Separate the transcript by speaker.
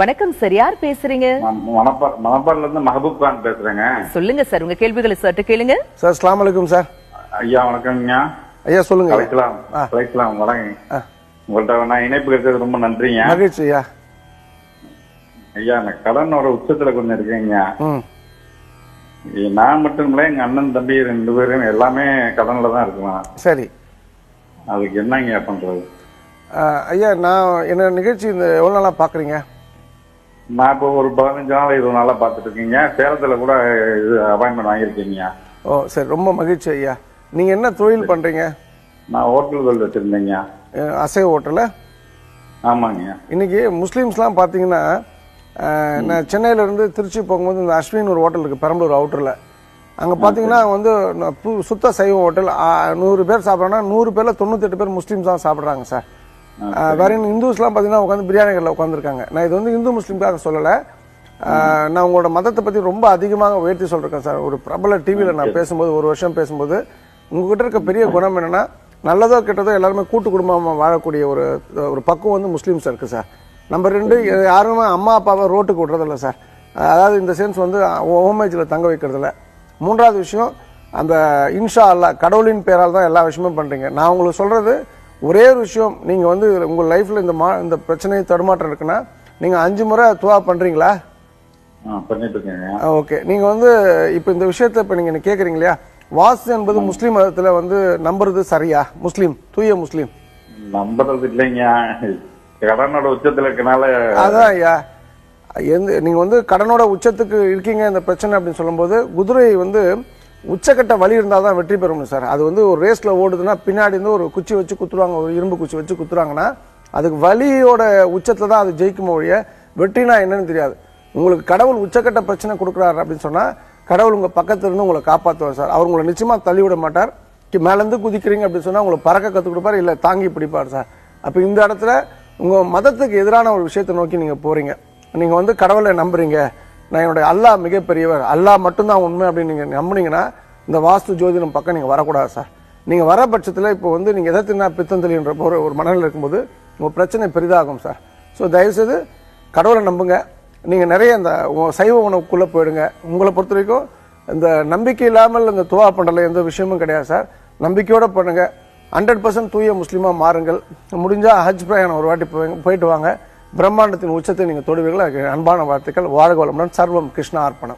Speaker 1: வணக்கம் சார், யார் பேசுறீங்க?
Speaker 2: மணப்பாடுல இருந்து மஹபூப் கான் பேசுறேங்க.
Speaker 1: சொல்லுங்க சார், உங்க கேள்விகளை சற்று கேளுங்க.
Speaker 3: சார் அஸ்ஸலாமு அலைக்கும் சார்.
Speaker 2: ஐயா வணக்கம்ங்க.
Speaker 3: ஐயா சொல்லுங்க.
Speaker 2: வணக்கம். உங்கள்ட்ட நான் இணைப்பு கிடைச்சது ரொம்ப நன்றிங்க.
Speaker 3: மகிழ்ச்சி ஐயா.
Speaker 2: ஐயா எனக்கு கடனோட உச்சத்துல கொஞ்சம் இருக்கீங்க. நான் மட்டும் இல்ல, எங்க அண்ணன் தம்பி 2 பேரும் எல்லாமே கடன்ல தான் இருக்கலாம். சரி, அதுக்கு என்னங்க பண்றது?
Speaker 3: ஐயா நான் என்ன நிகழ்ச்சி இந்த எவ்வளவு நாளா பாக்குறீங்க?
Speaker 2: நான் இப்போ ஒரு 15 நாள் 20 நாளா பாத்துட்டு இருக்கீங்க. சேலத்துல கூட இது அப்பாயின்மெண்ட் வாங்கியிருக்கீங்க.
Speaker 3: ஓ சரி, ரொம்ப மகிழ்ச்சி ஐயா. நீங்க என்ன தொழில் பண்றீங்க?
Speaker 2: நான் ஹோட்டல் தொழில் வச்சிருந்தேங்க.
Speaker 3: அசைவ ஹோட்டல?
Speaker 2: ஆமாங்க.
Speaker 3: இன்னைக்கு முஸ்லீம்ஸ்லாம் பாத்தீங்கன்னா, நான் சென்னையில இருந்து திருச்சி போகும்போது இந்த அஸ்வின் ஒரு ஹோட்டல் இருக்கு பெரம்பலூர் அவுட்டர்ல. அங்க பாத்தீங்கன்னா வந்து சுத்த சைவ ஹோட்டல். 100 பேர் சாப்பிட்றாங்கன்னா 100 பேர்ல 98 பேர் முஸ்லீம்ஸ் தான் சாப்பிடுறாங்க சார். வேற இந்துஸ்லாம் பாத்தீங்கன்னா உட்காந்து பிரியாணி கடையில் உட்காந்துருக்காங்க. நான் இது வந்து இந்து முஸ்லீம்காக சொல்லல, நான் உங்களோட மதத்தை பத்தி ரொம்ப அதிகமாக உயர்த்தி சொல்றேன் சார். ஒரு பிரபல டிவியில நான் பேசும்போது, ஒரு வருஷம் பேசும்போது, உங்ககிட்ட இருக்க பெரிய குணம் என்னன்னா, நல்லதோ கெட்டதோ எல்லாருமே கூட்டு குடும்பமா வாழக்கூடிய ஒரு பக்குவம் வந்து முஸ்லீம்ஸ் இருக்கு சார். நம்பர் 2, யாருமே அம்மா அப்பாவை ரோட்டுக்கு விடுறதில்ல சார். அதாவது இந்த சென்ஸ் வந்து ஹோமேஜ்ல தங்க வைக்கிறது இல்லை. 3வது விஷயம், அந்த இன்ஷா அல்லா கடவுளின் பேரால் தான் எல்லா விஷயமும் பண்றீங்க. நான் உங்களுக்கு சொல்றது ஒரே ஒரு விஷயம், நீங்க வந்து உங்க லைஃப்ல இந்த பிரச்சனை தடுமாற்றம் இருக்குன்னா, நீங்க 5 முறை துவா பண்றீங்களா? ஓகே. நீங்க வந்து இப்ப இந்த விஷயத்த இப்ப நீங்க கேக்குறீங்க இல்லையா, வாஸ்து என்பது முஸ்லீம் மதத்துல வந்து நம்புறது சரியா? முஸ்லீம், தூய முஸ்லீம்
Speaker 2: நம்புறது இல்லைங்க. கடனோட உச்சத்துல இருக்கனால.
Speaker 3: அதான் ஐயா, நீங்க வந்து கடனோட உச்சத்துக்கு இருக்கீங்க இந்த பிரச்சனை அப்படின்னு சொல்லும்போது, குதிரை வந்து உச்சக்கட்ட வலி இருந்தாதான் வெற்றி பெறும் சார். அது வந்து ஒரு ரேஸ்ல ஓடுதுன்னா பின்னாடி இருந்து ஒரு குச்சி வச்சு குத்துறாங்க, ஒரு இரும்பு குச்சி வச்சு குத்துறாங்கன்னா அதுக்கு வலியோட உச்சத்துல தான் அது ஜெயிக்கும் ஒழிய வெற்றினா என்னன்னு தெரியாது. உங்களுக்கு கடவுள் உச்சக்கட்ட பிரச்சனை கொடுக்குறாரு அப்படின்னு சொன்னா, கடவுள் உங்க பக்கத்துல இருந்து உங்களை காப்பாற்றுவார் சார். அவர் உங்களை நிச்சயமா தள்ளி விட மாட்டார். மேல இருந்து குதிக்கிறீங்க அப்படின்னு சொன்னா உங்களை பறக்க கத்து கொடுப்பாரு, இல்ல தாங்கி பிடிப்பார் சார். அப்ப இந்த இடத்துல உங்க மதத்துக்கு எதிரான ஒரு விஷயத்தை நோக்கி நீங்க போறீங்க. நீங்க வந்து கடவுளை நம்புறீங்க, நான் என்னுடைய அல்லாஹ் மிகப்பெரியவர், அல்லாஹ் மட்டும்தான் உண்மை அப்படின்னு நீங்க நம்புனீங்கன்னா இந்த வாஸ்து ஜோதிடம் பக்கம் நீங்க வரக்கூடாது சார். நீங்க வர பட்சத்துல இப்போ வந்து நீங்க எதிர்த்துனா பித்தந்தலின்ற ஒரு மனநிலை இருக்கும்போது உங்க பிரச்சனை பெரிதாகும் சார். ஸோ தயவுசெய்து கடவுளை நம்புங்க. நீங்க நிறைய இந்த சைவ உணவுக்குள்ள போயிடுங்க. உங்களை பொறுத்த வரைக்கும் இந்த நம்பிக்கை இல்லாமல் இந்த துவா பண்றதுல எந்த விஷயமும் கிடையாது சார். நம்பிக்கையோட பண்ணுங்க. 100% தூய முஸ்லீமா மாறுங்கள். முடிஞ்சா ஹஜ் பிரயாணம் ஒரு வாட்டி போயிட்டு வாங்க. பிரம்மாண்டத்தின் உச்சத்தை நீங்க தொடுவீர்கள். அன்பான வாழ்த்துக்கள். வாழ்க வளமுடன். சர்வம் கிருஷ்ணா அர்ப்பணம்.